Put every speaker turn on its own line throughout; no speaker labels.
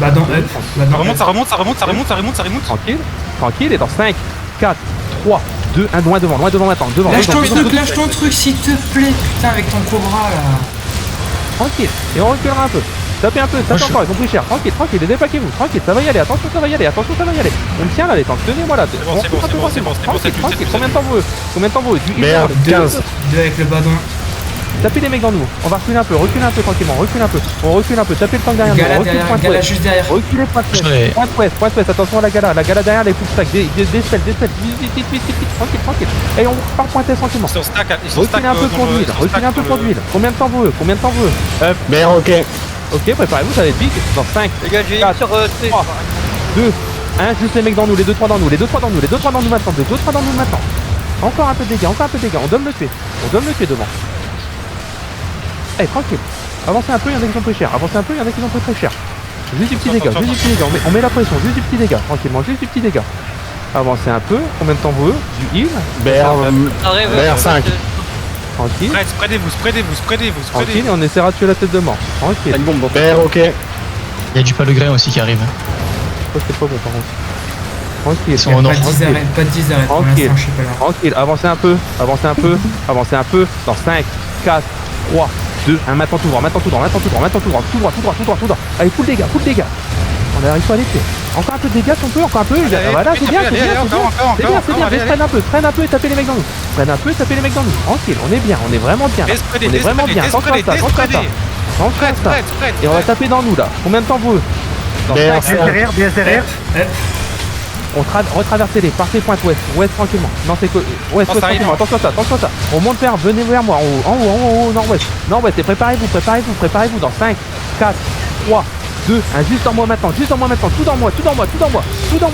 Badon up. Badon
Ça remonte.
Tranquille, tranquille, et dans 5, 4, 3, 2, 1, loin devant maintenant.
Lâche ton truc s'il te plaît, putain, avec ton cobra là.
Tranquille, et on reculera un peu. Tapez un peu, tapez encore, ils ont pris cher. Tranquille, déplaquez-vous, tranquille, ça va y aller, attention, ça va y aller. On me tient là, les temps, tenez-moi là.
C'est bon.
Tranquille, combien de temps vous Du
Merde, 15.
2 avec le badon.
Tapez les mecs dans nous, on va reculer un peu tranquillement, on recule un peu, tapez le tank derrière nous, recule point
Gala juste derrière.
reculez point ouest, attention à la gala derrière les full stack, des spells, vite, tranquille, et on repart point est tranquillement. Reculez un peu pour d'huile, combien de temps vous
Merde, ok.
Ok, préparez-vous, ça va être vite, dans 5,
Les gars, j'ai
4,
sur
3, 2, 1, juste les mecs dans nous, les 2-3 dans nous maintenant, encore un peu de dégâts, on donne le tuer devant. Eh, tranquille, avancez un peu, il y en a qui sont pris cher, juste du petit dégât, on met la pression, juste du petit dégât, tranquillement, avancez un peu, combien de temps vous du heal,
BR 5.
tranquille,
Spreadez-vous.
tranquille, et on essaiera de tuer la tête de mort, tranquille,
BR ok.
Il y a du palogrin aussi qui arrive.
c'est pas bon par contre, tranquille,
Ils sont au nord.
Pas de 10 arrêts pour
Tranquille.
l'instant, je suis pas là.
tranquille, avancez un peu, dans 5, 4, 3, 2, 1, maintenant tout droit, allez, full dégâts, on arrive pas à les tuer, encore un peu de dégâts si on peut, voilà, c'est bien, traîne un peu et tapez les mecs dans nous, tranquille, on est vraiment bien, attention à ça, et on va taper dans nous là, combien de temps vous dans
BR
5,
derrière.
retraversez-les, partez pointe ouest tranquillement. Non, c'est que ouest tranquillement. Attention à ça. On monte venez vers moi, en haut, nord-ouest. Et préparez-vous dans 5, 4, 3, 2, 1, juste en moi maintenant, tout dans moi,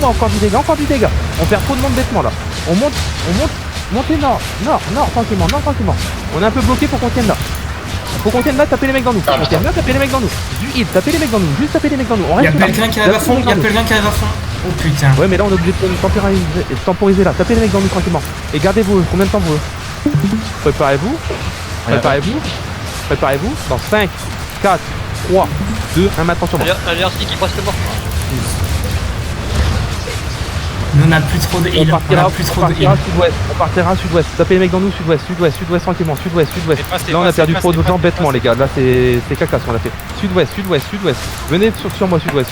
encore du dégât. On perd trop de monde bêtement là. On monte, montez nord, tranquillement. On est un peu bloqué, faut qu'on tienne là. Tapez les mecs dans nous. Du heal, tapez les mecs dans nous, On
Y'a
reste
quelqu'un qui arrive à fond. Oh putain.
Ouais, mais là on est obligé de temporiser là. Tapez les mecs dans nous tranquillement. Et gardez-vous, combien de temps vous Préparez-vous. Dans 5, 4, 3, 2, 1, maintenant sur moi.
Alliance qui est presque mort.
Nous on a plus trop de heal.
On partira sud-ouest. Tapez les mecs dans nous, sud-ouest tranquillement, sud-ouest. Là on a perdu trop de gens bêtement les gars, là c'est caca ce qu'on a fait. Sud-ouest. Venez sur moi, sud-ouest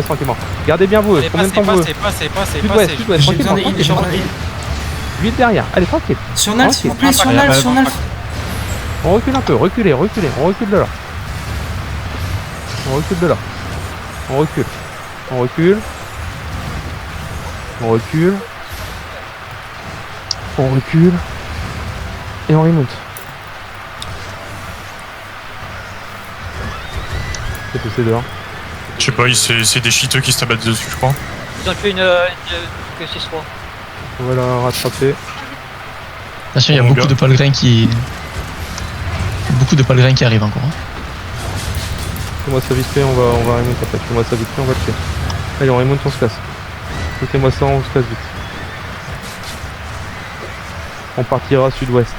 tranquillement. Gardez bien vous, combien de temps vous Sud-ouest,
J'ai besoin de
tranquillement.
heal.
Vite derrière, allez tranquille.
Sur Nal, s'il vous plaît, sur Nal.
On recule un peu, reculez, on recule de là. On recule. Et on remonte. Qu'est-ce que c'est dehors?
Je sais pas, c'est des cheateux qui se tabattent dessus, je crois.
Ils ont fait une 6-3.
On va la rattraper.
Attention, il y a beaucoup de palogrins qui arrivent encore.
Fais-moi ça vite fait, on va remonter après. Fais-moi ça vite fait, on va le faire. Allez, on remonte, on se casse. Fais-moi ça, on se casse vite. On partira sud-ouest.